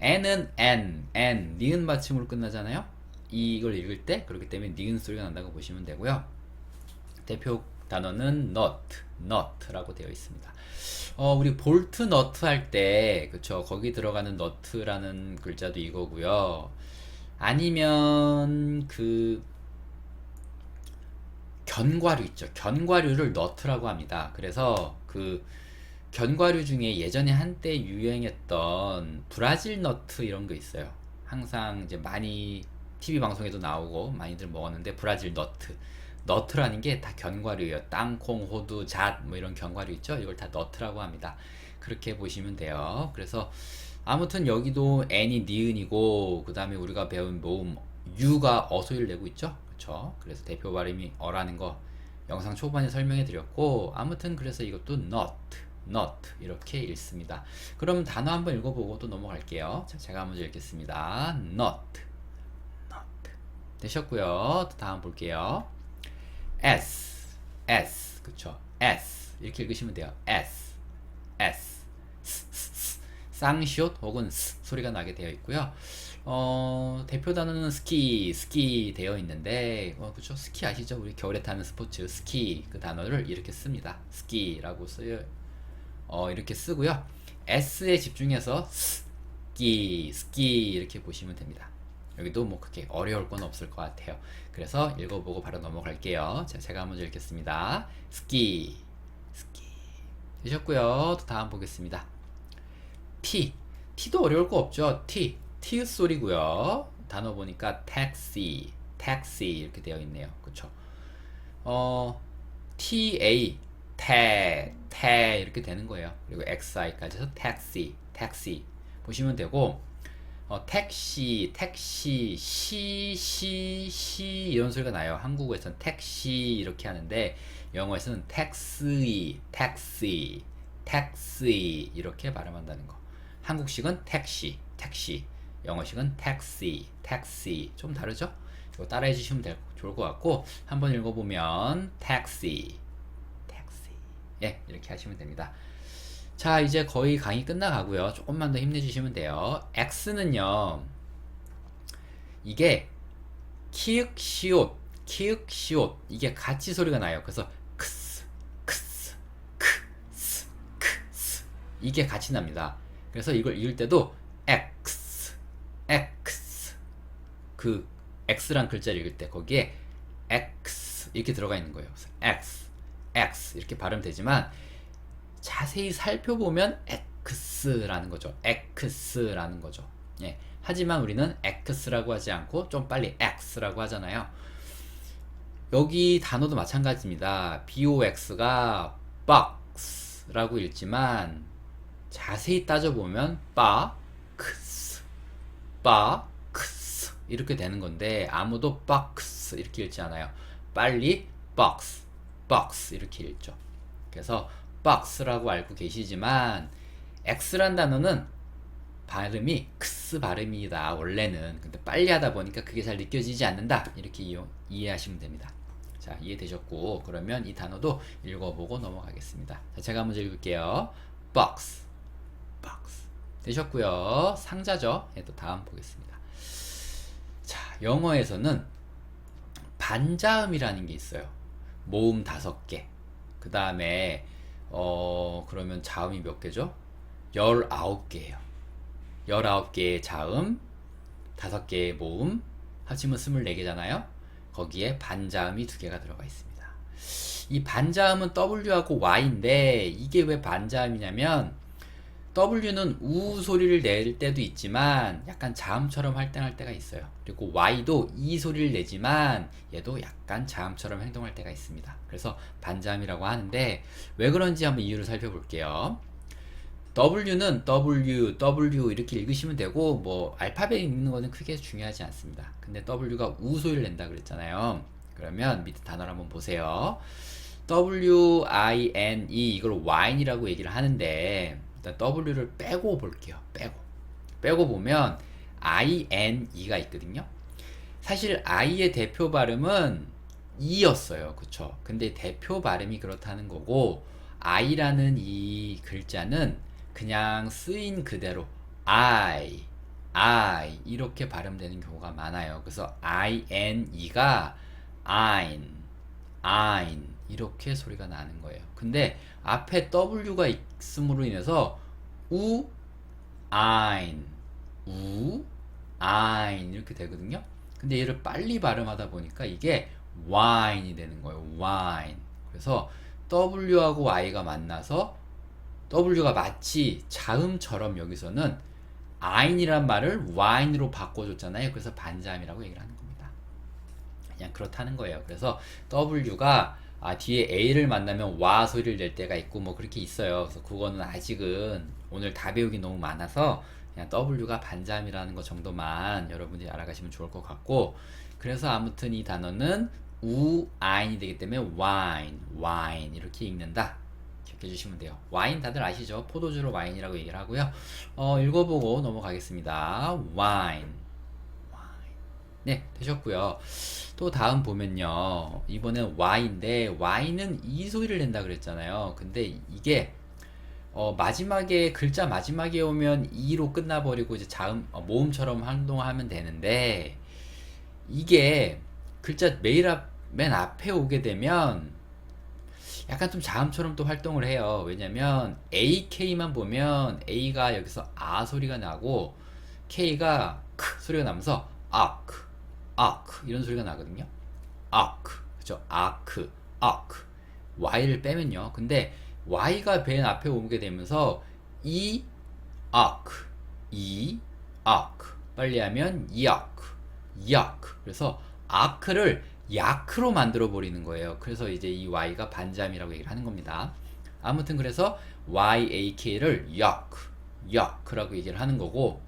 N은 니은 받침으로 끝나잖아요. 이걸 읽을 때 그렇기 때문에 니은 소리가 난다고 보시면 되고요. 대표 단어는 nut라고 되어 있습니다. 우리 볼트 너트 할 때, 그쵸, 거기 들어가는 너트라는 글자도 이거고요. 아니면 그 견과류 있죠. 견과류를 너트라고 합니다. 그래서 그 견과류 중에 예전에 한때 유행했던 브라질 너트 이런 거 있어요. 항상 이제 많이 TV 방송에도 나오고 많이들 먹었는데, 브라질 너트라는 게 다 견과류예요. 땅콩, 호두, 잣 뭐 이런 견과류 있죠. 이걸 다 너트라고 합니다. 그렇게 보시면 돼요. 그래서 아무튼 여기도 N이 니은이고, 그 다음에 우리가 배운 모음 U가 어소리를 내고 있죠. 그렇죠. 그래서 대표 발음이 어라는 거 영상 초반에 설명해 드렸고, 아무튼 그래서 이것도 nut 이렇게 읽습니다. 그럼 단어 한번 읽어보고 또 넘어갈게요. 자, 제가 먼저 읽겠습니다. nut 되셨고요. 또 다음 볼게요. S 그쵸. S 이렇게 읽으시면 돼요. S 쌍시옷 혹은 S 소리가 나게 되어 있고요. 대표 단어는 스키 되어 있는데, 그쵸. 스키 아시죠? 우리 겨울에 타는 스포츠 스키, 그 단어를 이렇게 씁니다. 스키라고 써요. 이렇게 쓰고요. S에 집중해서 스키 이렇게 보시면 됩니다. 여기도 뭐 그렇게 어려울 건 없을 것 같아요. 그래서 읽어보고 바로 넘어갈게요. 자, 제가 먼저 읽겠습니다. 스키, 스키. 되셨고요. 또 다음 보겠습니다. T, T도 어려울 거 없죠. T, T 소리고요. 단어 보니까 taxi, taxi 이렇게 되어 있네요. 그쵸? TA, 태 이렇게 되는 거예요. 그리고 XI까지 해서 taxi, taxi 보시면 되고, 택시, 택시, 시 이런 소리가 나요. 한국어에서는 택시 이렇게 하는데 영어에서는 taxi, taxi, taxi 이렇게 발음한다는 거. 한국식은 택시, 택시. 영어식은 taxi, taxi. 좀 다르죠? 이거 따라해 주시면 좋을 것 같고, 한번 읽어보면 taxi, taxi. 예, 이렇게 하시면 됩니다. 자, 이제 거의 강의 끝나가고요. 조금만 더 힘내주시면 돼요. X는요, 이게 키읔, 시옷, 키읔, 시옷 이게 같이 소리가 나요. 그래서 크스, 크스, 크스, 크스 이게 같이 납니다. 그래서 이걸 읽을 때도 X, X 그 X란 글자를 읽을 때 거기에 X 이렇게 들어가 있는 거예요. 그래서 X, X 이렇게 발음되지만 자세히 살펴보면 X라는 거죠. X라는 거죠. 예. 하지만 우리는 X라고 하지 않고 좀 빨리 X라고 하잖아요. 여기 단어도 마찬가지입니다. BOX가 box라고 읽지만 자세히 따져보면 box, box 이렇게 되는 건데 아무도 box 이렇게 읽지 않아요. 빨리 box, box 이렇게 읽죠. 그래서 box라고 알고 계시지만 X란 단어는 발음이 크스 발음이다 원래는. 근데 빨리 하다 보니까 그게 잘 느껴지지 않는다 이렇게 이해하시면 됩니다. 자, 이해되셨고 그러면 이 단어도 읽어보고 넘어가겠습니다. 자, 제가 먼저 읽을게요. box, box 되셨고요. 상자죠. 예, 또 다음 보겠습니다. 자, 영어에서는 반자음이라는 게 있어요. 모음 5개. 그 다음에 그러면 자음이 몇 개죠? 19개예요. 19개의 자음, 5개의 모음, 합치면 24개잖아요. 거기에 반자음이 2개가 들어가 있습니다. 이 반자음은 W하고 Y인데 이게 왜 반자음이냐면 W는 우 소리를 낼 때도 있지만 약간 자음처럼 활동할 때가 있어요. 그리고 Y도 이 소리를 내지만 얘도 약간 자음처럼 행동할 때가 있습니다. 그래서 반자음이라고 하는데 왜 그런지 한번 이유를 살펴볼게요. W는 W 이렇게 읽으시면 되고 뭐 알파벳 읽는 거는 크게 중요하지 않습니다. 근데 W가 우 소리를 낸다 그랬잖아요. 그러면 밑에 단어를 한번 보세요. WINE 이걸 wine이라고 얘기를 하는데 일단 W를 빼고 볼게요. 빼고 보면 INE가 있거든요. 사실 I의 대표 발음은 E였어요. 그쵸? 근데 대표 발음이 그렇다는 거고 I라는 이 글자는 그냥 쓰인 그대로 I 이렇게 발음되는 경우가 많아요. 그래서 INE가 ein 이렇게 소리가 나는 거예요. 근데 앞에 W가 있음으로 인해서 ein 이렇게 되거든요. 근데 얘를 빨리 발음하다 보니까 이게 wine이 되는 거예요. wine. 그래서 W하고 Y가 만나서 W가 마치 자음처럼 여기서는 ein이란 말을 wine으로 바꿔줬잖아요. 그래서 반자음이라고 얘기를 하는 겁니다. 그냥 그렇다는 거예요. 그래서 W가 뒤에 A를 만나면 와 소리를 낼 때가 있고 뭐 그렇게 있어요. 그래서 그거는 아직은 오늘 다 배우기 너무 많아서 그냥 W가 반자음이라는 것 정도만 여러분들이 알아가시면 좋을 것 같고 그래서 아무튼 이 단어는 ein이 되기 때문에 wine 이렇게 읽는다. 기억해 주시면 돼요. 와인 다들 아시죠? 포도주로 와인이라고 얘기를 하고요. 읽어보고 넘어가겠습니다. wine. 네, 되셨고요. 또 다음 보면요. 이번엔 Y인데 Y는 이 소리를 낸다 그랬잖아요. 근데 이게 마지막에 글자 마지막에 오면 E로 끝나버리고 이제 자음 모음처럼 활동하면 되는데 이게 글자 맨 앞에 오게 되면 약간 좀 자음처럼 또 활동을 해요. 왜냐면 AK만 보면 A가 여기서 아 소리가 나고 K가 크 소리가 나면서 아크, 아크 이런 소리가 나거든요. 아크, 그죠? 아크, 아크. y를 빼면요. 근데 y가 맨 앞에 오게 되면서 이 아크, 이 아크. 빨리 하면 이아크, 이아크. 그래서 아크를 야크로 만들어 버리는 거예요. 그래서 이제 이 y가 반잠이라고 얘기를 하는 겁니다. 아무튼 그래서 yak를 야크, 야크라고 얘기를 하는 거고,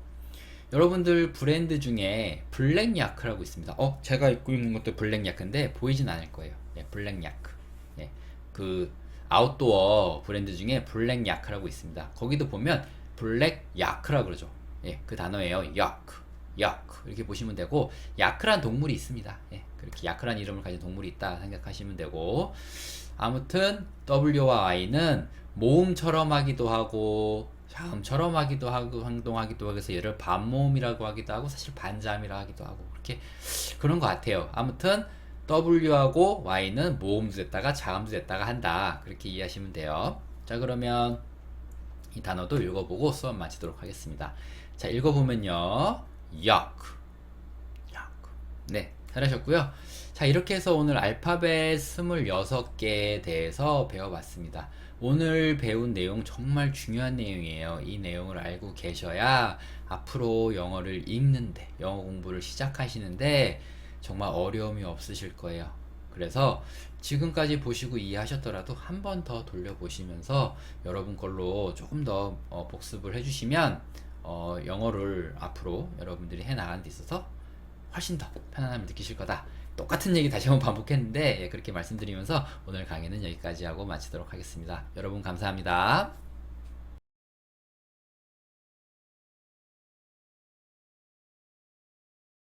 여러분들 브랜드 중에 블랙 야크라고 있습니다. 제가 입고 있는 것도 블랙 야크인데 보이진 않을 거예요. 예, 블랙 야크. 예, 그 아웃도어 브랜드 중에 블랙 야크라고 있습니다. 거기도 보면 블랙 야크라고 그러죠. 예, 그 단어예요. 야크, 야크 이렇게 보시면 되고, 야크란 동물이 있습니다. 예, 그렇게 야크란 이름을 가진 동물이 있다 생각하시면 되고, 아무튼 W와 Y는 모음처럼 하기도 하고 자음처럼 하기도 하고 행동하기도 하고 해서 얘를 반모음이라고 하기도 하고 사실 반자음이라고 하기도 하고 그렇게 그런 것 같아요. 아무튼 W하고 Y는 모음도 됐다가 자음도 됐다가 한다, 그렇게 이해하시면 돼요. 자, 그러면 이 단어도 읽어보고 수업 마치도록 하겠습니다. 자, 읽어보면요. 야크, 야크. 네, 잘하셨고요. 자, 이렇게 해서 오늘 알파벳 26개에 대해서 배워봤습니다. 오늘 배운 내용 정말 중요한 내용이에요. 이 내용을 알고 계셔야 앞으로 영어를 읽는데, 영어 공부를 시작하시는데 정말 어려움이 없으실 거예요. 그래서 지금까지 보시고 이해하셨더라도 한 번 더 돌려보시면서 여러분 걸로 조금 더 복습을 해주시면 영어를 앞으로 여러분들이 해나가는 데 있어서 훨씬 더 편안함을 느끼실 거다. 똑같은 얘기 다시 한번 반복했는데 그렇게 말씀드리면서 오늘 강의는 여기까지 하고 마치도록 하겠습니다. 여러분 감사합니다.